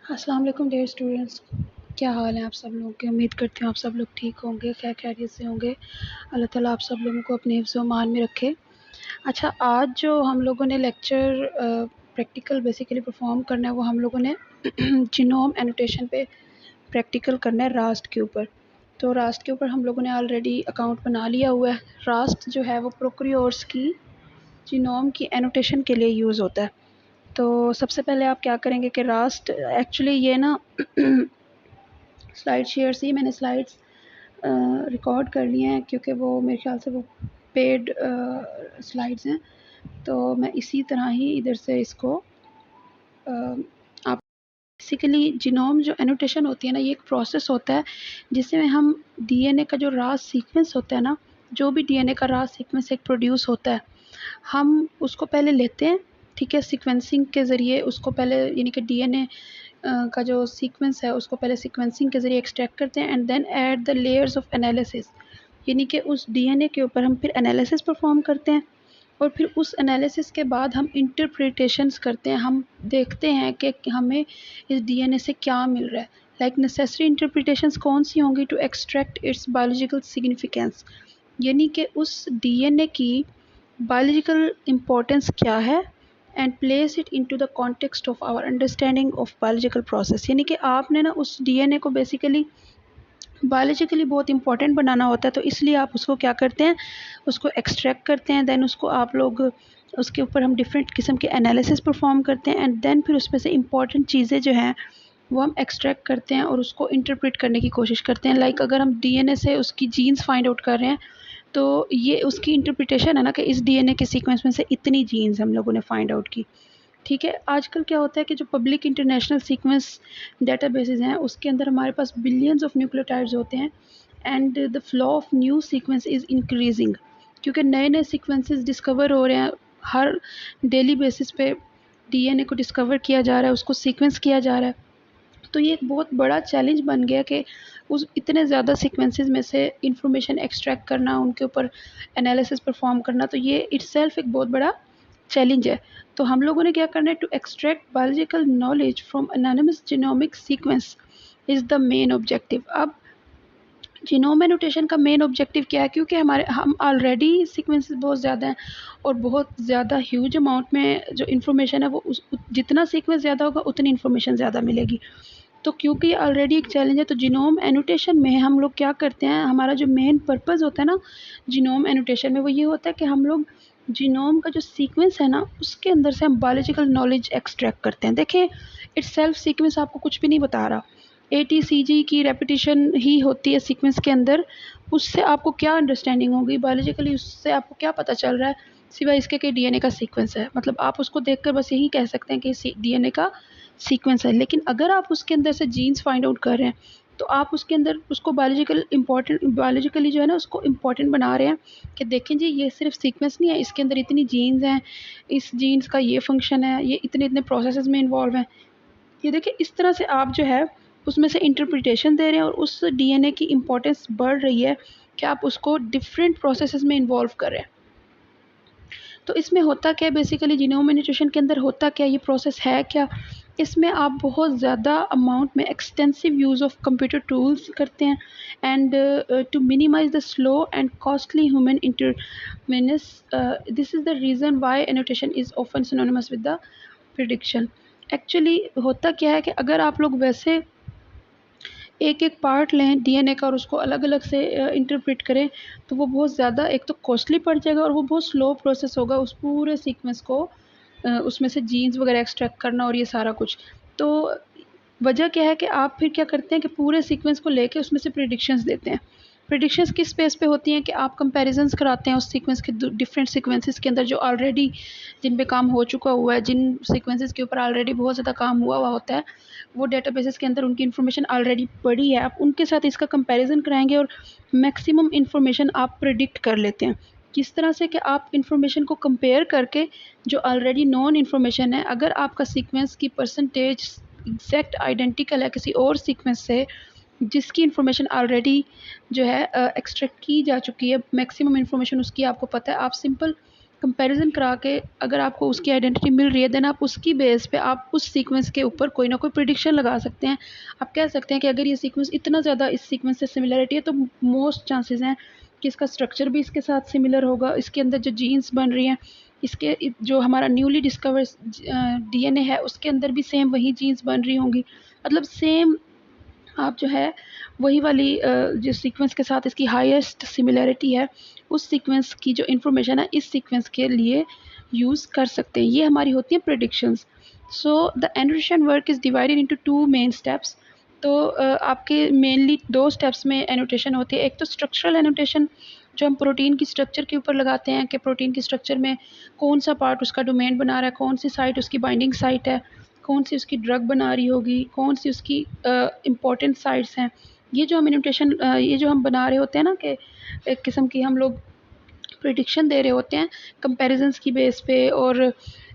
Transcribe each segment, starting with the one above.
अस्सलाम वालेकुम dear students. क्या हाल है आप सब लोगों के। उम्मीद करती हूँ आप सब लोग ठीक होंगे, खैर खैरियत से होंगे। अल्लाह ताला आप सब लोगों को अपने हिफ्ज़ व मान में रखे। अच्छा, आज जो हम लोगों ने लेक्चर प्रैक्टिकल बेसिकली परफॉर्म करना है वो हम लोगों ने जीनोम एनोटेशन पे प्रैक्टिकल करना है रास्ट के ऊपर। तो रास्ट के ऊपर हम लोगों ने ऑलरेडी अकाउंट बना लिया हुआ है। रास्ट जो है वो प्रोक्रियोर्स की जीनोम की एनोटेशन के लिए यूज़ होता है। तो सबसे पहले आप क्या करेंगे कि रास्ट एक्चुअली ये ना स्लाइड शेयर से ही मैंने स्लाइड्स रिकॉर्ड कर लिए हैं, क्योंकि वो मेरे ख्याल से वो पेड स्लाइड्स हैं। तो मैं इसी तरह ही इधर से इसको आप बेसिकली जीनोम जो एनोटेशन होती है ना, ये एक प्रोसेस होता है जिसमें हम डीएनए का जो रास सीक्वेंस होता है ना, जो भी डीएनए का रास सीक्वेंस एक प्रोड्यूस होता है, हम उसको पहले लेते हैं। ठीक है, सीक्वेंसिंग के ज़रिए उसको पहले, यानी कि डीएनए का जो सीक्वेंस है उसको पहले सीक्वेंसिंग के ज़रिए एक्सट्रैक्ट करते हैं and then add the layers of analysis, यानी कि उस डीएनए के ऊपर हम फिर एनालिसिस परफॉर्म करते हैं। और फिर उस एनालिसिस के बाद हम इंटरप्रिटेशंस करते हैं। हम देखते हैं कि हमें इस डीएनए से क्या मिल रहा है। लाइक नेसेसरी इंटरप्रिटेशंस कौन सी होंगी to extract its biological significance, यानी कि उस डीएनए की बायोलॉजिकल इम्पोर्टेंस क्या है and place it into the context of our understanding of biological process, यानी कि आपने ना उस डीएनए को बेसिकली बायोलॉजिकली बहुत इंपॉर्टेंट बनाना होता है। तो इसलिए आप उसको क्या करते हैं, उसको एक्सट्रैक्ट करते हैं, देन उसको आप लोग उसके ऊपर हम डिफरेंट किस्म के एनालिसिस परफॉर्म करते हैं एंड देन फिर उसमें से इंपॉर्टेंट चीज़ें जो हैं वो हम एक्सट्रैक्ट करते हैं और उसको इंटरप्रेट करने की कोशिश करते हैं। लाइक अगर हम डीएनए से उसकी जीन्स फाइंड आउट कर रहे हैं, तो ये उसकी इंटरप्रिटेशन है ना कि इस डीएनए के सीक्वेंस में से इतनी जीन्स हम लोगों ने फाइंड आउट की। ठीक है, आजकल क्या होता है कि जो पब्लिक इंटरनेशनल सीक्वेंस डेटाबेसेस हैं उसके अंदर हमारे पास बिलियंस ऑफ न्यूक्लियोटाइड्स होते हैं and the flow of new sequence is increasing, क्योंकि नए नए सीक्वेंसेस डिस्कवर हो रहे हैं हर डेली बेसिस पे। डीएनए को डिस्कवर किया जा रहा है, उसको सीक्वेंस किया जा रहा है। तो ये एक बहुत बड़ा चैलेंज बन गया कि उस इतने ज़्यादा सीक्वेंसेस में से इंफॉर्मेशन एक्सट्रैक्ट करना, उनके ऊपर एनालिसिस परफॉर्म करना, तो ये इटसेल्फ एक बहुत बड़ा चैलेंज है। तो हम लोगों ने क्या करना है, to extract biological knowledge from anonymous genomic sequence is the main objective. अब जीनोम एनोटेशन का मेन ऑब्जेक्टिव क्या है, क्योंकि हम ऑलरेडी सीक्वेंसेस बहुत ज़्यादा हैं और बहुत ज़्यादा ह्यूज अमाउंट में जो इन्फॉर्मेशन है वो जितना सीक्वेंस ज़्यादा होगा उतनी इन्फॉर्मेशन ज़्यादा मिलेगी। तो क्योंकि ऑलरेडी एक चैलेंज है, तो जीनोम एनोटेशन में हम लोग क्या करते हैं, हमारा जो मेन पर्पस होता है ना जीनोम एनोटेशन में, वो ये होता है कि हम लोग जीनोम का जो सीक्वेंस है ना उसके अंदर से हम बायोलॉजिकल नॉलेज एक्सट्रैक्ट करते हैं। देखिए, इट्स सेल्फ सीक्वेंस आपको कुछ भी नहीं बता रहा। एटीसीजी की रेपिटेशन ही होती है सीक्वेंस के अंदर। उससे आपको क्या अंडरस्टैंडिंग होगी बायोलॉजिकली, उससे आपको क्या पता चल रहा है सिवाय इसके कि डीएनए का सीक्वेंस है। मतलब आप उसको देखकर बस यही कह सकते हैं कि डीएनए का सीक्वेंस है। लेकिन अगर आप उसके अंदर से जीन्स फाइंड आउट कर रहे हैं, तो आप उसके अंदर उसको बायोलॉजिकली जो है ना उसको इम्पॉर्टेंट बना रहे हैं कि देखें जी, ये सिर्फ सीक्वेंस नहीं है, इसके अंदर इतनी जीन्स हैं, इस जीन्स का ये फंक्शन है, ये इतने इतने प्रोसेसेस में इन्वॉल्व हैं। ये देखिए, इस तरह से आप जो है उसमें से इंटरप्रिटेशन दे रहे हैं और उस डीएनए की इम्पोर्टेंस बढ़ रही है कि आप उसको डिफरेंट प्रोसेसेस में इन्वॉल्व कर रहे हैं। तो इसमें होता क्या है, बेसिकली जीनोम एनोटेशन के अंदर होता क्या, ये प्रोसेस है क्या, इसमें आप बहुत ज़्यादा अमाउंट में extensive use of computer tools करते हैं and to minimise the slow and costly human intervention. This is the reason why annotation is often synonymous with the prediction. Actually होता क्या है कि अगर आप लोग वैसे एक एक पार्ट लें डीएनए का और उसको अलग अलग से इंटरप्रेट करें, तो वो बहुत ज़्यादा एक तो कॉस्टली पड़ जाएगा और वो बहुत स्लो प्रोसेस होगा उस पूरे सीक्वेंस को उसमें से जीन्स वगैरह एक्सट्रैक्ट करना और ये सारा कुछ। तो वजह क्या है कि आप फिर क्या करते हैं कि पूरे सीक्वेंस को लेके उसमें से प्रिडिक्शंस देते हैं। प्रिडिक्शंस किस बेस पे होती हैं कि आप कंपैरिजंस कराते हैं उस सीक्वेंस के डिफरेंट सीक्वेंसेस के अंदर जो ऑलरेडी जिन पे काम हो चुका हुआ है, जिन सीक्वेंसेस के ऊपर ऑलरेडी बहुत ज़्यादा काम हुआ हुआ होता है, वो डेटाबेसेस के अंदर उनकी इन्फॉर्मेशन ऑलरेडी पड़ी है, आप उनके साथ इसका कंपैरिजन कराएंगे और मैक्सिमम इन्फॉर्मेशन आप प्रिडिक्ट कर लेते हैं। किस तरह से कि आप इन्फॉर्मेशन को कंपेयर करके जो ऑलरेडी नॉन इन्फॉर्मेशन है, अगर आपका सीक्वेंस की परसेंटेज एग्जैक्ट आइडेंटिकल है किसी और सीक्वेंस से जिसकी इन्फॉर्मेशन ऑलरेडी जो है एक्सट्रैक्ट की जा चुकी है, मैक्सिमम इन्फॉर्मेशन उसकी आपको पता है, आप सिंपल कंपैरिजन करा के अगर आपको उसकी आइडेंटिटी मिल रही है, देन आप उसकी बेस पे आप उस सीक्वेंस के ऊपर कोई ना कोई प्रिडिक्शन लगा सकते हैं। आप कह सकते हैं कि अगर ये सीक्वेंस इतना ज़्यादा इस सीक्वेंस से सिमिलरिटी है, तो मोस्ट चांसेस हैं कि इसका स्ट्रक्चर भी इसके साथ सिमिलर होगा, इसके अंदर जो जीन्स बन रही हैं, इसके जो हमारा न्यूली डिस्कवर्ड डीएनए है उसके अंदर भी सेम वही जीन्स बन रही होंगी। मतलब सेम आप जो है वही वाली जिस सीक्वेंस के साथ इसकी हाईएस्ट सिमिलैरिटी है, उस सीक्वेंस की जो इन्फॉर्मेशन है इस सीक्वेंस के लिए यूज़ कर सकते हैं। ये हमारी होती है predictions. So the annotation work is divided into 2 main steps. तो आपके मेनली 2 स्टेप्स में एनोटेशन होती है। एक तो स्ट्रक्चरल एनोटेशन, जो हम प्रोटीन की स्ट्रक्चर के ऊपर लगाते हैं कि प्रोटीन की स्ट्रक्चर में कौन सा पार्ट उसका डोमेन बना रहा है, कौन सी साइट उसकी बाइंडिंग साइट है, कौन सी उसकी ड्रग बना रही होगी, कौन सी उसकी इम्पॉर्टेंट साइट्स हैं। ये जो हम एनोटेशन ये जो हम बना रहे होते हैं ना, कि एक किस्म की हम लोग प्रिडिक्शन दे रहे होते हैं कंपैरिजंस की बेस पे और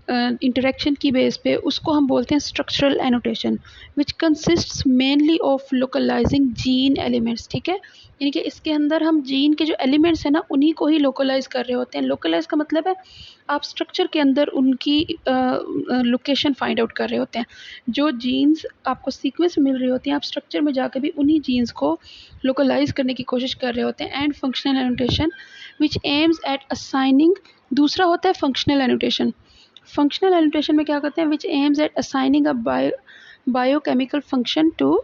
इंटरेक्शन की बेस पे, उसको हम बोलते हैं structural annotation, which consists mainly of localising gene elements. ठीक है, यानी कि इसके अंदर हम जीन के जो एलिमेंट्स हैं ना उन्हीं को ही लोकलाइज कर रहे होते हैं। लोकलाइज का मतलब है आप स्ट्रक्चर के अंदर उनकी लोकेशन फाइंड आउट कर रहे होते हैं। जो जीन्स आपको सीक्वेंस में मिल रही होती हैं, आप स्ट्रक्चर में जाकर भी उन्हीं जीन्स को लोकलाइज करने की कोशिश कर रहे होते हैं। And functional annotation which aims at assigning, दूसरा होता है फंक्शनल एनोटेशन। फंक्शनल एनोटेशन में क्या करते हैं, which aims at assigning a biochemical function to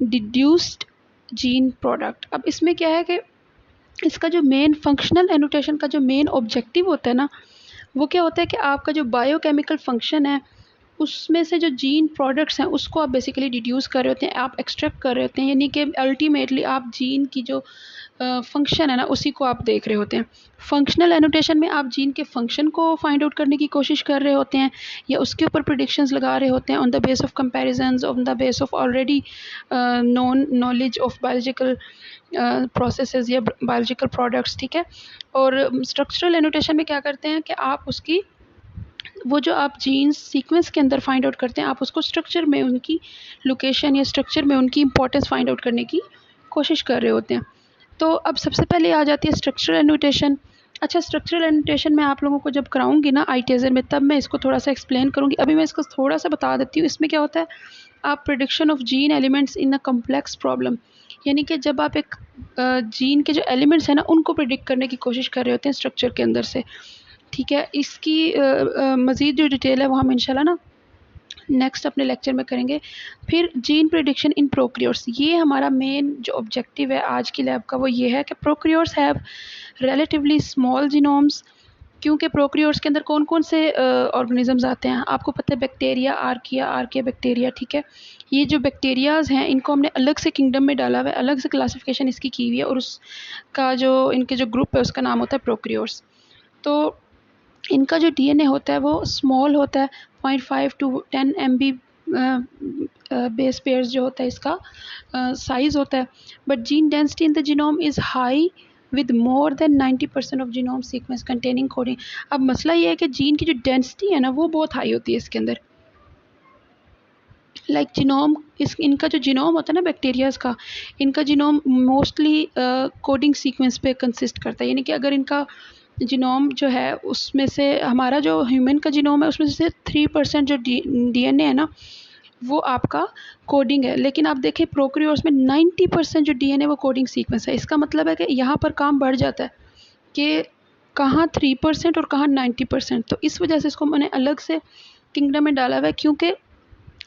deduced gene product. अब इसमें क्या है कि इसका जो मेन फंक्शनल एनोटेशन का जो मेन ऑब्जेक्टिव होता है ना, वो क्या होता है कि आपका जो बायोकेमिकल फंक्शन है उसमें से जो जीन प्रोडक्ट्स हैं उसको आप बेसिकली डिड्यूस कर रहे होते हैं, आप एक्सट्रैक्ट कर रहे होते हैं, यानी कि अल्टीमेटली आप जीन की जो फंक्शन है ना उसी को आप देख रहे होते हैं। फंक्शनल एनोटेशन में आप जीन के फंक्शन को फाइंड आउट करने की कोशिश कर रहे होते हैं या उसके ऊपर प्रिडिक्शंस लगा रहे होते हैं on the base of comparisons, on the base of already known knowledge of biological processes या बायोलॉजिकल प्रोडक्ट्स। ठीक है, और स्ट्रक्चरल एनोटेशन में क्या करते हैं कि आप उसकी वो जो आप जीन्स सीक्वेंस के अंदर फाइंड आउट करते हैं, आप उसको स्ट्रक्चर में उनकी लोकेशन या स्ट्रक्चर में उनकी इंपॉर्टेंस फाइंड आउट करने की कोशिश कर रहे होते हैं। तो अब सबसे पहले आ जाती है स्ट्रक्चरल एनोटेशन। अच्छा, स्ट्रक्चरल एनोटेशन मैं आप लोगों को जब कराऊंगी ना आईटीएजर में, तब मैं इसको थोड़ा सा एक्सप्लेन करूंगी। अभी मैं इसको थोड़ा सा बता देती हूँ। इसमें क्या होता है, आप prediction of gene elements in a complex problem, यानी कि जब आप एक जीन के जो एलिमेंट्स हैं ना उनको प्रिडिक्ट करने की कोशिश कर रहे होते हैं स्ट्रक्चर के अंदर से। ठीक है, इसकी मज़ीद जो डिटेल है वो हम इंशाल्लाह ना नेक्स्ट अपने लेक्चर में करेंगे। फिर जीन प्रिडिक्शन इन प्रोक्रियोर्स, ये हमारा मेन जो ऑब्जेक्टिव है आज की लैब का वो ये है कि प्रोक्रियोर्स हैव रिलेटिवली स्मॉल जीनोम्स। क्योंकि प्रोक्रियोर्स के अंदर कौन कौन से ऑर्गेनिजम्स आते हैं आपको पता है, बैक्टीरिया, आर्किया बैक्टीरिया। ठीक है, ये जो बैक्टीरियाज हैं इनको हमने अलग से किंगडम में डाला हुआ है, अलग से क्लासिफिकेशन इसकी की हुई है, और उसका जो इनके जो ग्रुप है उसका नाम होता है प्रोक्रियोर्स। तो इनका जो डीएनए होता है वो स्मॉल होता है, 0.5 टू 10 MB बेस पेयर्स जो होता है इसका साइज़ होता है। But gene density in the genome is high with more than 90% of genome sequence containing coding. अब मसला ये है कि जीन की जो डेंसिटी है ना वो बहुत हाई होती है इसके अंदर। लाइक जीनोम, इनका जो जीनोम होता है ना बैक्टीरियाज का, इनका जीनोम मोस्टली कोडिंग सीक्वेंस पे कंसिस्ट करता है। यानी कि अगर इनका जीनोम जो है उसमें से हमारा जो ह्यूमन का जीनोम है उसमें से 3% जो डीएनए है ना वो आपका कोडिंग है। लेकिन आप देखें प्रोक्रियोर्स में 90% जो डीएनए वो कोडिंग सीक्वेंस है। इसका मतलब है कि यहाँ पर काम बढ़ जाता है कि कहाँ 3% और कहाँ 90%। तो इस वजह से इसको मैंने अलग से किंगडम में डाला हुआ है, क्योंकि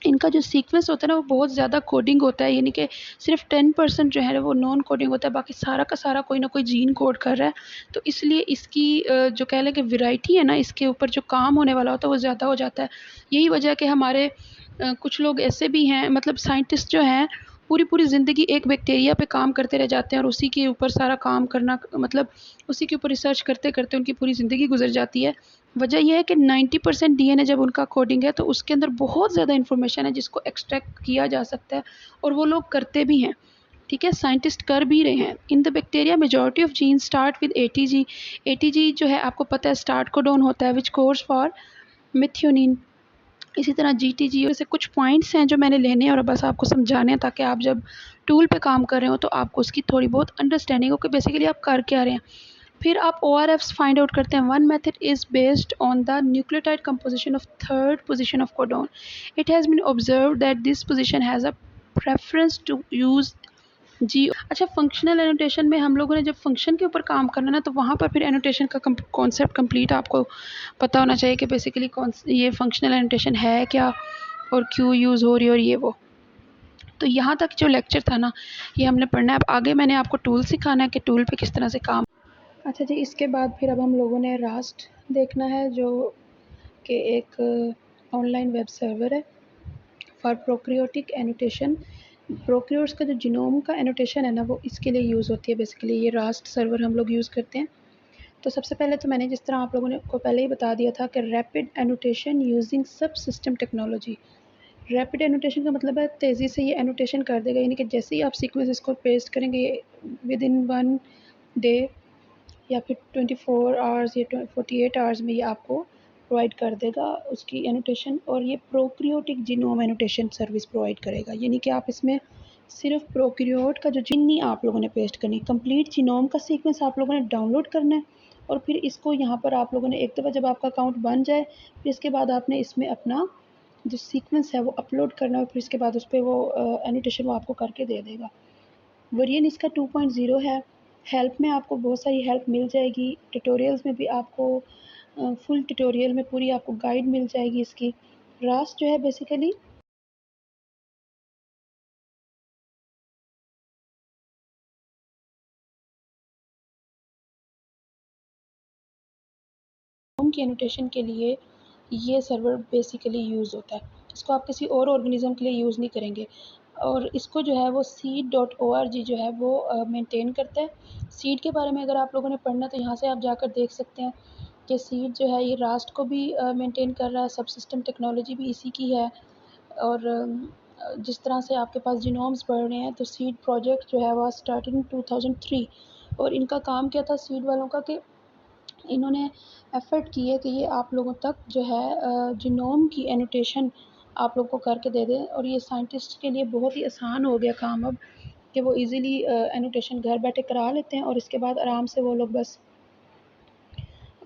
इनका जो सीक्वेंस होता है ना वो बहुत ज़्यादा कोडिंग होता है। यानी कि सिर्फ 10% जो है वो नॉन कोडिंग होता है, बाकी सारा का सारा कोई ना कोई जीन कोड कर रहा है। तो इसलिए इसकी जो कह लें कि वैरायटी है ना, इसके ऊपर जो काम होने वाला होता है वो ज़्यादा हो जाता है। यही वजह है कि हमारे कुछ लोग ऐसे भी हैं, मतलब साइंटिस्ट जो हैं पूरी पूरी ज़िंदगी एक बैक्टीरिया पे काम करते रह जाते हैं और उसी के ऊपर सारा काम करना, मतलब उसी के ऊपर रिसर्च करते करते उनकी पूरी ज़िंदगी गुजर जाती है। वजह यह है कि 90% डीएनए जब उनका कोडिंग है तो उसके अंदर बहुत ज़्यादा इन्फॉर्मेशन है जिसको एक्सट्रैक्ट किया जा सकता है, और वो लोग करते भी हैं। ठीक है, साइंटिस्ट कर भी रहे हैं। In the bacteria majority of gene start with ATG. ATG जो है आपको पता है स्टार्ट कोडोन होता है विच कोड्स फॉर मिथ्योनिन। इसी तरह जीटीजी से कुछ पॉइंट्स हैं जो मैंने लेने हैं और बस आपको समझाने हैं, ताकि आप जब टूल पे काम कर रहे हो तो आपको उसकी थोड़ी बहुत अंडरस्टैंडिंग हो कि बेसिकली आप कर क्या रहे हैं। फिर आप ORFs फाइंड आउट करते हैं. One method is based on the nucleotide composition of third position of codon. It has been observed that this position has a preference to use G. अच्छा, फंक्शनल एनोटेशन में हम लोगों ने जब function के ऊपर काम करना ना, तो वहाँ पर फिर एनोटेशन का कॉन्सेप्ट कंप्लीट आपको पता होना चाहिए कि बेसिकली कौन ये फंक्शनल एनोटेशन है क्या और क्यों यूज़ हो रही है और ये वो. तो यहाँ तक जो लेक्चर था ना, ये हमने पढ़ना है. अब आगे मैंने आपको टूल सिखाना है कि टूल पे किस तरह से काम. अच्छा जी, इसके बाद फिर अब हम लोगों ने रास्ट देखना है, जो कि एक ऑनलाइन वेब सर्वर है फॉर प्रोक्रियोटिक एनोटेशन. प्रोक्रियोट्स का जो जीनोम का एनोटेशन है ना, वो इसके लिए यूज़ होती है. बेसिकली ये रास्ट सर्वर हम लोग यूज़ करते हैं. तो सबसे पहले तो मैंने जिस तरह आप लोगों ने को पहले ही बता दिया था कि रैपिड एनोटेशन यूजिंग सब सिस्टम टेक्नोलॉजी. रैपिड एनोटेशन का मतलब है तेज़ी से ये एनोटेशन कर देगा, यानी कि जैसे ही आप सीक्वेंस इसको पेस्ट करेंगे, विद इन 1 डे या फिर 24 आवर्स या 48 आवर्स में ये आपको प्रोवाइड कर देगा उसकी एनोटेशन. और ये prokaryotic genome annotation service provide करेगा, यानी कि आप इसमें सिर्फ प्रोक्रियोट का जो जीन नहीं आप लोगों ने पेस्ट करनी, कंप्लीट जीनोम का सीक्वेंस आप लोगों ने डाउनलोड करना है. और फिर इसको यहाँ पर आप लोगों ने एक दफ़ा जब आपका अकाउंट बन जाए, फिर इसके बाद आपने इसमें अपना जो सीक्वेंस है वो अपलोड करना है. फिर इसके बाद उस पर वो एनोटेशन वो आपको करके दे देगा. वर्जन इसका 2.0 है. हेल्प में आपको बहुत सारी हेल्प मिल जाएगी. ट्यूटोरियल्स में भी आपको फुल ट्यूटोरियल में पूरी आपको गाइड मिल जाएगी इसकी. रास्ट जो है बेसिकली होम की एनोटेशन के लिए ये सर्वर बेसिकली यूज़ होता है. इसको आप किसी और ऑर्गेनिज्म के लिए यूज़ नहीं करेंगे. और इसको जो है वो seed.org जो है वो मेंटेन करता है. सीड के बारे में अगर आप लोगों ने पढ़ना तो यहाँ से आप जाकर देख सकते हैं कि सीड जो है ये रास्ट को भी मेंटेन कर रहा है. सब सिस्टम टेक्नोलॉजी भी इसी की है. और जिस तरह से आपके पास जीनोम्स बढ़ रहे हैं, तो सीड प्रोजेक्ट जो है वो स्टार्टिंग 2003. और इनका काम क्या था सीड वालों का, कि इन्होंने एफ़र्ट की है कि ये आप लोगों तक जो है जीनोम की एनोटेशन आप लोग को करके दे दें. और ये साइंटिस्ट के लिए बहुत ही आसान हो गया काम अब, कि वो इजीली एनोटेशन घर बैठे करा लेते हैं और इसके बाद आराम से वो लोग बस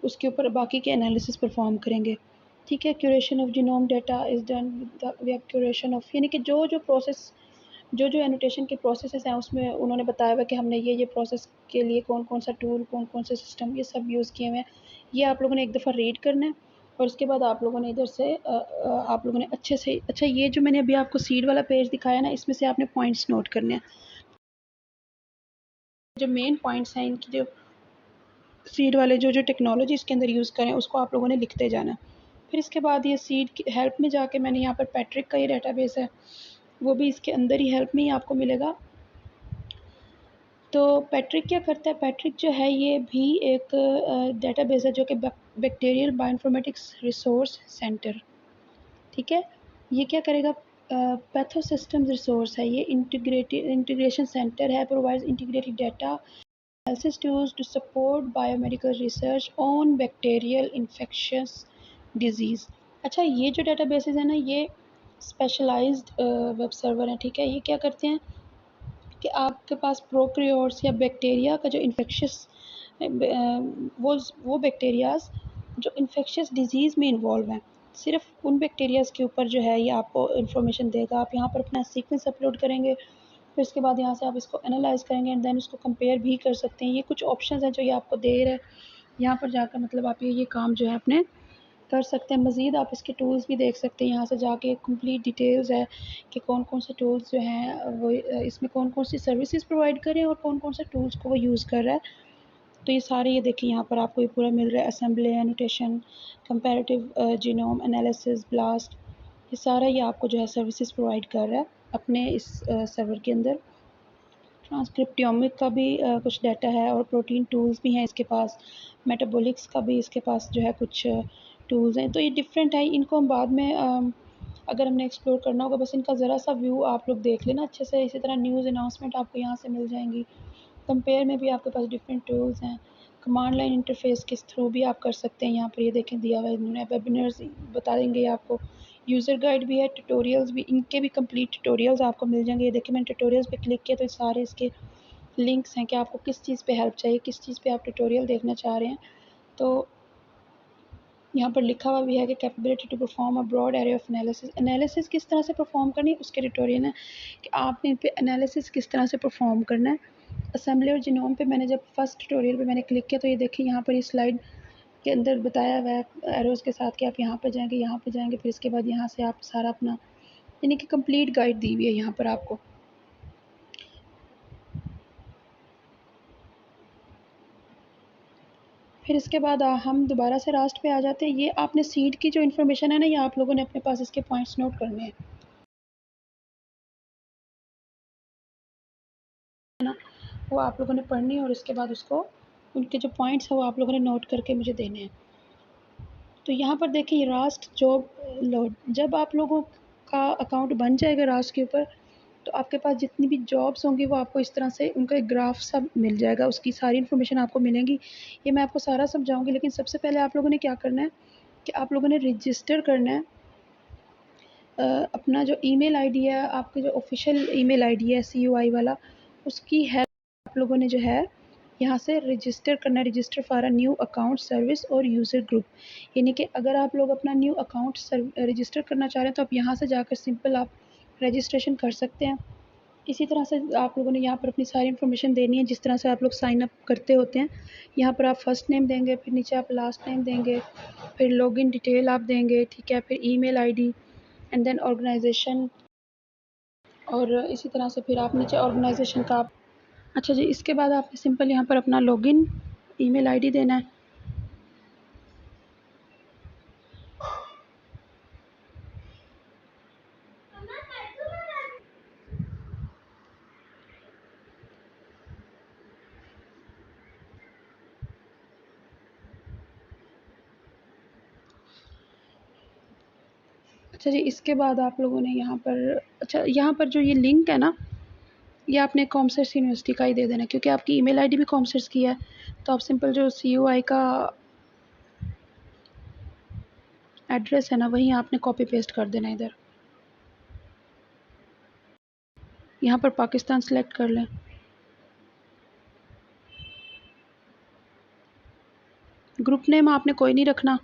उसके ऊपर बाकी के एनालिसिस परफॉर्म करेंगे. ठीक है. Curation of genome data is done with curation of, यानी कि जो जो प्रोसेस जो जो एनोटेशन के प्रोसेसेस हैं उसमें उन्होंने बताया हुआ कि हमने ये प्रोसेस के लिए कौन कौन सा टूल, कौन कौन से सिस्टम, ये सब यूज़ किए हुए हैं. ये आप लोगों ने एक दफ़ा रीड करना है. और उसके बाद आप लोगों ने इधर से आप लोगों ने अच्छे से, अच्छा ये जो मैंने अभी आपको सीड वाला पेज दिखाया ना, इसमें से आपने पॉइंट्स नोट करने हैं. जो मेन पॉइंट्स हैं इनकी, जो सीड वाले जो जो टेक्नोलॉजी इसके अंदर यूज़ करें उसको आप लोगों ने लिखते जाना है. फिर इसके बाद ये सीड की हेल्प में जाके मैंने यहाँ पर पैट्रिक का ये डाटाबेस है, वो भी इसके अंदर ही हेल्प में ही आपको मिलेगा. तो पैट्रिक क्या करता है, पैट्रिक जो है ये भी एक डेटाबेस है जो कि बैक्टीरियल बायोइन्फॉर्मेटिक्स रिसोर्स सेंटर. ठीक है. ये क्या करेगा, पैथो सिस्टम्स रिसोर्स है ये, इंटीग्रेशन सेंटर है, provides integrated data analysis tools to support biomedical research on bacterial infectious disease. अच्छा, ये जो डेटाबेसेस है ना, ये स्पेशलाइज्ड वेब सर्वर हैं. ठीक है. ये क्या करते हैं कि आपके पास प्रोक्रियोट्स या बैक्टीरिया का जो इन्फेक्शस वो बैक्टीरियाज़ जो इन्फेक्शस डिजीज़ में इन्वॉल्व हैं, सिर्फ उन बैक्टीरियाज़ के ऊपर जो है ये आपको इन्फॉर्मेशन देगा. आप यहाँ पर अपना सीक्वेंस अपलोड करेंगे, फिर इसके बाद यहाँ से आप इसको एनालाइज करेंगे एंड देन उसको कंपेयर भी कर सकते हैं. ये कुछ ऑप्शंस हैं जो ये आपको दे रहा है. यहाँ पर जाकर मतलब आप ये काम जो है अपने कर सकते हैं. मज़ीद आप इसके टूल्स भी देख सकते हैं. यहाँ से जाके कंप्लीट डिटेल्स है कि कौन कौन से टूल्स जो हैं वो इसमें कौन कौन सी सर्विसेज प्रोवाइड करें और कौन कौन से टूल्स को वो यूज़ कर रहा है. तो ये सारे ये देखिए यहाँ पर आपको ये पूरा मिल रहा है. Assembly annotation, comparative genome analysis, blast, ये सारा ये आपको जो है सर्विसेज प्रोवाइड कर रहा है अपने इस सर्वर के अंदर. ट्रांसक्रिप्टोमिक का भी कुछ डाटा है और प्रोटीन टूल्स भी हैं इसके पास. मेटाबॉलिक्स का भी इसके पास जो है कुछ टूल्स हैं. तो ये डिफरेंट है. इनको हम बाद में अगर हमने एक्सप्लोर करना होगा, बस इनका ज़रा सा व्यू आप लोग देख लेना अच्छे से. इसी तरह न्यूज़ अनाउंसमेंट आपको यहाँ से मिल जाएंगी. कंपेयर में भी आपके पास डिफरेंट टूल्स हैं. कमांड लाइन इंटरफेस के थ्रू भी आप कर सकते हैं. यहाँ पर ये देखें दिया हुआ है इन्होंने. वेबिनार्स बता देंगे आपको. यूज़र गाइड भी है, ट्यूटोरियल्स भी, इनके भी कंप्लीट ट्यूटोरियल्स आपको मिल जाएंगे. ये देखिए मैंने ट्यूटोरियल्स पे क्लिक किया तो सारे इसके लिंक्स हैं कि आपको किस चीज़ पे हेल्प चाहिए, किस चीज़ पे आप ट्यूटोरियल देखना चाह रहे हैं। तो यहाँ पर लिखा हुआ भी है कि capability to perform a broad area of analysis किस तरह से परफॉर्म करनी है उसके ट्यूटोरियल है कि आपने इन पे एनालिसिस किस तरह से परफॉर्म करना है। असेंबली और जीनोम पे मैंने जब फर्स्ट ट्यूटोरियल पे मैंने क्लिक किया तो ये देखिए यहाँ पर इस स्लाइड के अंदर बताया हुआ है एरोज़ के साथ कि आप यहाँ पर जाएंगे, यहाँ पर जाएंगे, फिर इसके बाद यहाँ से आप सारा अपना यानी कि कंप्लीट गाइड दी हुई है यहाँ पर आपको। फिर इसके बाद हम दोबारा से रास्ट पे आ जाते हैं। ये आपने सीड की जो इन्फॉर्मेशन है ना, ये आप लोगों ने अपने पास इसके पॉइंट्स नोट करने हैं ना, वो आप लोगों ने पढ़नी है और इसके बाद उसको उनके जो पॉइंट्स हैं वो आप लोगों ने नोट करके मुझे देने हैं। तो यहाँ पर देखिए रास्ट जॉब लोड, जब आप लोगों का अकाउंट बन जाएगा रास्ट के ऊपर तो आपके पास जितनी भी जॉब्स होंगी वो आपको इस तरह से उनका एक ग्राफ सब मिल जाएगा, उसकी सारी इन्फॉर्मेशन आपको मिलेंगी। ये मैं आपको सारा समझाऊंगी, लेकिन सबसे पहले आप लोगों ने क्या करना है कि आप लोगों ने रजिस्टर करना है अपना जो ईमेल आईडी है, आपकी जो ऑफिशियल ईमेल आईडी है CUI वाला, उसकी हेल्प आप लोगों ने जो है यहाँ से रजिस्टर करना है। Register for a new account service और यूज़र ग्रुप, यानी कि अगर आप लोग अपना न्यू अकाउंट रजिस्टर करना चाह रहे हैं तो आप यहाँ से जाकर सिंपल आप रजिस्ट्रेशन कर सकते हैं। इसी तरह से आप लोगों ने यहाँ पर अपनी सारी इन्फॉर्मेशन देनी है जिस तरह से आप लोग साइन अप करते होते हैं। यहाँ पर आप फर्स्ट नेम देंगे, फिर नीचे आप लास्ट नेम देंगे, फिर लॉगिन डिटेल आप देंगे, ठीक है, फिर email ID and then organisation, और इसी तरह से फिर आप नीचे ऑर्गेनाइजेशन का आप अच्छा जी, इसके बाद आपने सिंपल यहाँ पर अपना लॉगिन ईमेल आईडी देना है। अच्छा जी, इसके बाद आप लोगों ने यहाँ पर अच्छा यहाँ पर जो ये लिंक है ना, ये आपने कॉमर्स यूनिवर्सिटी का ही दे देना क्योंकि आपकी ईमेल आईडी भी कॉमर्स की है। तो आप सिंपल जो CUI का एड्रेस है ना, वहीं आपने कॉपी पेस्ट कर देना इधर। यहाँ पर पाकिस्तान सेलेक्ट कर लें। ग्रुप नेम आपने कोई नहीं रखना,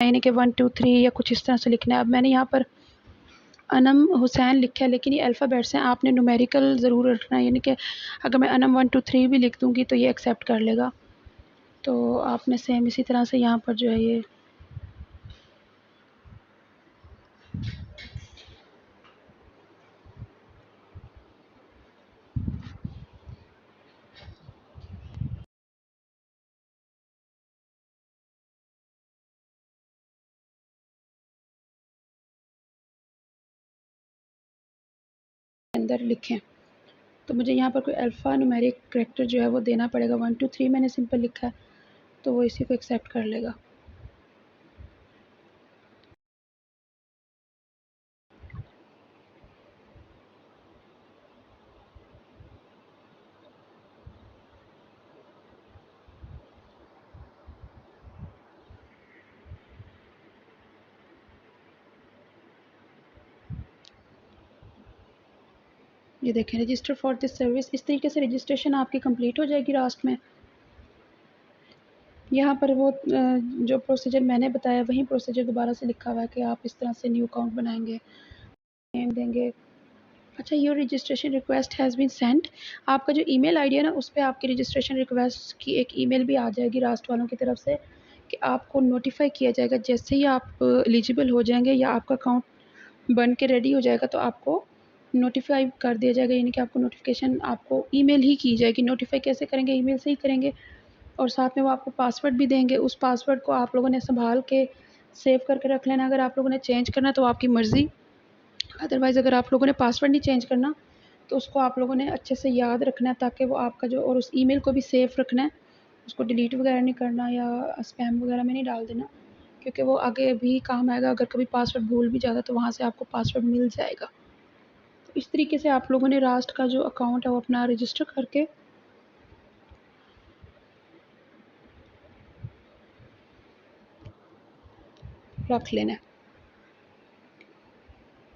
यानी कि 1 2 3 या कुछ इस तरह से लिखना है। अब मैंने यहाँ पर अनम हुसैन लिखा है, लेकिन ये अल्फ़ाबेट्स हैं, आपने न्यूमेरिकल ज़रूर रखना है, यानी कि अगर मैं अनम 1 2 3 भी लिख दूँगी तो ये एक्सेप्ट कर लेगा। तो आपने सेम इसी तरह से यहाँ पर जो है ये अंदर लिखें। तो मुझे यहाँ पर कोई अल्फ़ा न्यूमेरिक करैक्टर जो है वो देना पड़ेगा। 1 2 3 मैंने सिंपल लिखा है तो वो इसी को एक्सेप्ट कर लेगा। ये देखें, रजिस्टर फॉर दिस सर्विस, इस तरीके से रजिस्ट्रेशन आपकी कंप्लीट हो जाएगी लास्ट में। यहाँ पर वो जो प्रोसीजर मैंने बताया वही प्रोसीजर दोबारा से लिखा हुआ है कि आप इस तरह से न्यू अकाउंट बनाएंगे, नेम देंगे। अच्छा, your registration request has been sent, आपका जो ईमेल आईडी है ना उस पर आपकी रजिस्ट्रेशन रिक्वेस्ट की एक ईमेल भी आ जाएगी रास्ट वालों की तरफ से कि आपको नोटिफाई किया जाएगा जैसे ही आप एलिजिबल हो जाएंगे या आपका अकाउंट बन के रेडी हो जाएगा तो आपको नोटिफाई कर दिया जाएगा, यानी कि आपको नोटिफिकेशन आपको ईमेल ही की जाएगी। नोटिफाई कैसे करेंगे, ईमेल से ही करेंगे, और साथ में वो आपको पासवर्ड भी देंगे। उस पासवर्ड को आप लोगों ने संभाल के सेव करके रख लेना, अगर आप लोगों ने चेंज करना तो आपकी मर्ज़ी, अदरवाइज़ अगर आप लोगों ने पासवर्ड नहीं चेंज करना तो उसको आप लोगों ने अच्छे से याद रखना है ताकि वो आपका जो, और उस ईमेल को भी सेफ रखना है, उसको डिलीट वगैरह नहीं करना या स्पैम वगैरह में नहीं डाल देना, क्योंकि वो आगे भी काम आएगा। अगर कभी पासवर्ड भूल भी जाता तो वहाँ से आपको पासवर्ड मिल जाएगा। तो इस तरीके से आप लोगों ने रास्ट का जो अकाउंट है वो अपना रजिस्टर करके रख लेना है।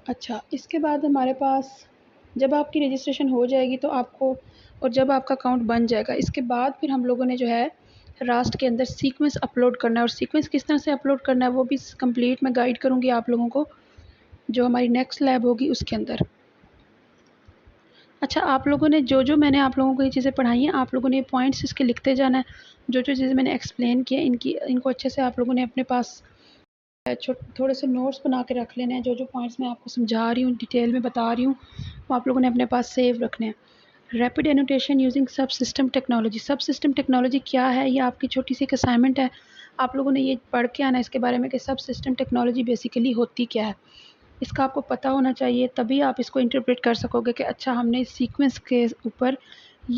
अच्छा, इसके बाद हमारे पास जब आपकी रजिस्ट्रेशन हो जाएगी तो आपको, और जब आपका अकाउंट बन जाएगा, इसके बाद फिर हम लोगों ने जो है रास्ट के अंदर सीक्वेंस अपलोड करना है। और सीक्वेंस किस तरह से अपलोड करना है वो भी कंप्लीट मैं गाइड करूँगी आप लोगों को, जो हमारी नेक्स्ट लैब होगी उसके अंदर। अच्छा, आप लोगों ने जो मैंने आप लोगों को ये चीज़ें पढ़ाई हैं, आप लोगों ने पॉइंट्स इसके लिखते जाना है। जो चीज़ें मैंने एक्सप्लेन की है इनको अच्छे से आप लोगों ने अपने पास थोड़े से नोट्स बना के रख लेने हैं। जो पॉइंट्स मैं आपको समझा रही हूँ, डिटेल में बता रही हूँ, वो आप लोगों ने अपने पास सेव रखने हैं। रैपिड एनोटेशन यूजिंग सब सिस्टम टेक्नोलॉजी। सब सिस्टम टेक्नोलॉजी क्या है, ये आपकी छोटी सी एक असाइनमेंट है। आप लोगों ने ये पढ़ के आना इसके बारे में कि सब सिस्टम टेक्नोलॉजी बेसिकली होती क्या है। इसका आपको पता होना चाहिए, तभी आप इसको इंटरप्रेट कर सकोगे कि अच्छा हमने इस सीक्वेंस के ऊपर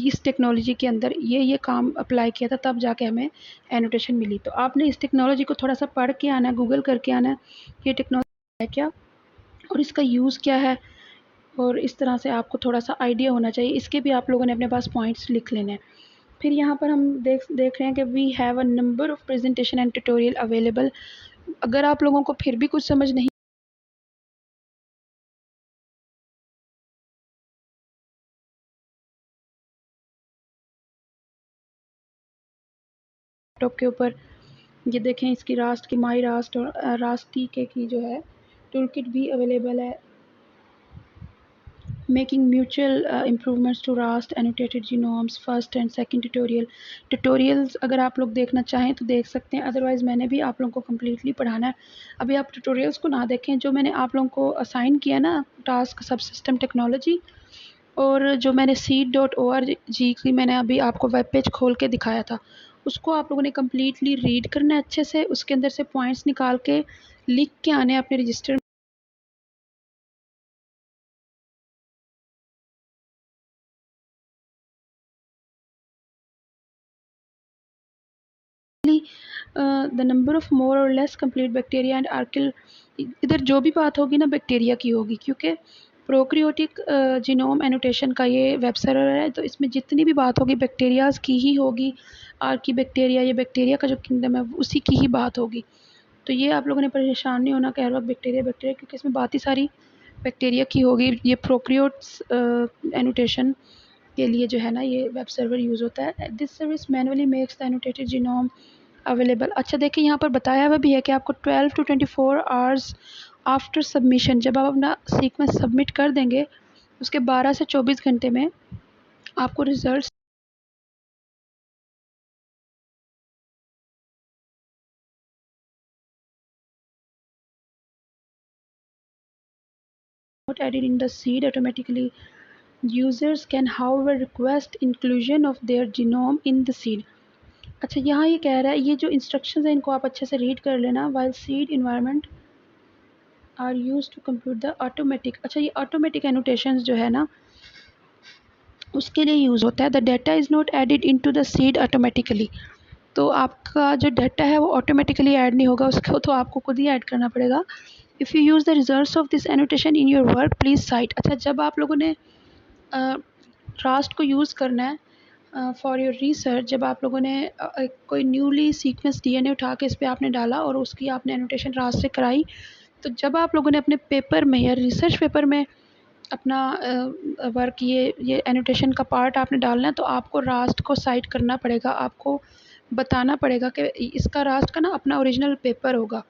इस टेक्नोलॉजी के अंदर ये काम अप्लाई किया था, तब जाके हमें एनोटेशन मिली। तो आपने इस टेक्नोलॉजी को थोड़ा सा पढ़ के आना है, गूगल करके आना है ये टेक्नोलॉजी है क्या और इसका यूज़ क्या है, और इस तरह से आपको थोड़ा सा आइडिया होना चाहिए। इसके भी आप लोगों ने अपने पास पॉइंट्स लिख लेने हैं। फिर यहाँ पर हम देख रहे हैं कि we have a number of presentation and tutorial available. अगर आप लोगों को फिर भी कुछ समझ नहीं लैपटॉप के ऊपर, ये देखें इसकी रास्ट की माई रास्ट और रास्ट टीके की जो है टूल किट भी अवेलेबल है। Making mutual improvements to RAST annotated genomes first and second tutorials अगर आप लोग देखना चाहें तो देख सकते हैं, अदरवाइज़ मैंने भी आप लोगों को कम्प्लीटली पढ़ाना है। अभी आप ट्यूटोरियल्स को ना देखें, जो मैंने आप लोगों को असाइन किया ना टास्क सब सिस्टम टेक्नोलॉजी, और जो मैंने seed.org की मैंने अभी आपको वेब पेज खोल के दिखाया था, उसको आप लोगों ने कम्प्लीटली रीड करना है अच्छे से। उसके अंदर से पॉइंट्स निकाल के लिख के आने हैं अपने रजिस्टर द नंबर ऑफ़ मोर और लेस कंप्लीट बैक्टीरिया एंड आर्किल। इधर जो भी बात होगी ना बैक्टीरिया की होगी, क्योंकि प्रोक्रियोटिक जीनोम एनोटेशन का ये वेब सर्वर है, तो इसमें जितनी भी बात होगी बैक्टीरियाज़ की ही होगी। आर्की बैक्टीरिया, ये बैक्टीरिया का जो किंगडम है उसी की ही बात होगी। तो ये आप लोगों ने परेशान नहीं होना कि हर वक्त बैक्टीरिया, क्योंकि इसमें बात ही सारी बैक्टीरिया की होगी। ये प्रोक्रियोट्स एनोटेशन के लिए जो है ना ये वेब सर्वर यूज़ होता है। This service manually makes the annotated genome available. अच्छा देखिए, यहाँ पर बताया हुआ भी है कि आपको 12 to 24 आवर्स आफ्टर सबमिशन, जब आप अपना सीक्वेंस सबमिट कर देंगे उसके 12 से 24 घंटे में आपको result not added in the seed automatically. Users can however request inclusion of their genome in the seed. अच्छा, यहाँ ये कह रहा है, ये जो इंस्ट्रक्शंस हैं इनको आप अच्छे से रीड कर लेना। While seed environment are use to compute the automatic. अच्छा, ये ऑटोमेटिक एनोटेशंस जो है ना उसके लिए यूज़ होता है। The data is not added into the seed automatically. तो आपका जो डाटा है वो ऑटोमेटिकली ऐड नहीं होगा, उसको तो आपको खुद ही ऐड करना पड़ेगा। If you use the results of this annotation in your work please site. अच्छा, जब आप लोगों ने रास्ट को यूज़ करना है फॉर योर रिसर्च, जब आप लोगों ने कोई न्यूली सीक्वेंस डीएनए उठा के इस पर आपने डाला और उसकी आपने एनोटेशन रास्ट से कराई, तो जब आप लोगों ने अपने पेपर में या रिसर्च पेपर में अपना वर्क ये एनोटेशन का पार्ट आपने डालना है, तो आपको रास्ट को साइट करना पड़ेगा। आपको बताना पड़ेगा कि इसका रास्ट का ना अपना ओरिजिनल पेपर होगा,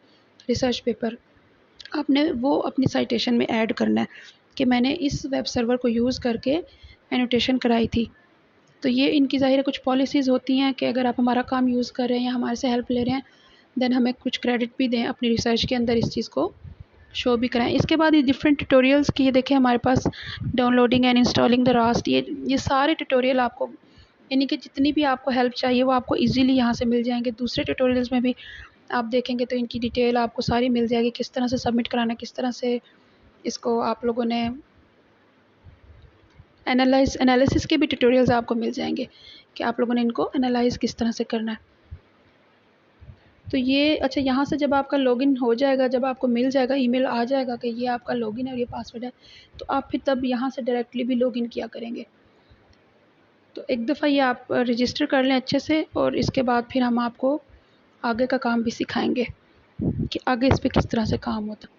रिसर्च पेपर, आपने वो अपनी साइटेशन में ऐड करना है कि मैंने इस वेब सर्वर को यूज़ करके एनोटेशन कराई थी। तो ये इनकी ज़ाहिर है कुछ पॉलिसीज़ होती हैं कि अगर आप हमारा काम यूज़ कर रहे हैं या हमारे से हेल्प ले रहे हैं, देन हमें कुछ क्रेडिट भी दें अपनी रिसर्च के अंदर, इस चीज़ को शो भी कराएं। इसके बाद ये डिफरेंट ट्यूटोरियल्स की, ये देखें हमारे पास downloading and installing the Rust, ये सारे ट्यूटोरियल आपको, यानी कि जितनी भी आपको हेल्प चाहिए वो आपको इजीली यहाँ से मिल जाएंगे। दूसरे ट्यूटोरियल्स में भी आप देखेंगे तो इनकी डिटेल आपको सारी मिल जाएगी, किस तरह से सबमिट कराना है, किस तरह से इसको आप लोगों ने एनालिसिस के भी ट्यूटोरियल्स आपको मिल जाएंगे कि आप लोगों ने इनको एनालाइज किस तरह से करना है। तो ये अच्छा, यहाँ से जब आपका लॉगिन हो जाएगा, जब आपको मिल जाएगा, ईमेल आ जाएगा कि ये आपका लॉगिन है और ये पासवर्ड है, तो आप फिर तब यहाँ से डायरेक्टली भी लॉगिन किया करेंगे। तो एक दफ़ा ये आप रजिस्टर कर लें अच्छे से, और इसके बाद फिर हम आपको आगे का काम भी सिखाएंगे। कि आगे इस पे किस तरह से काम होता है।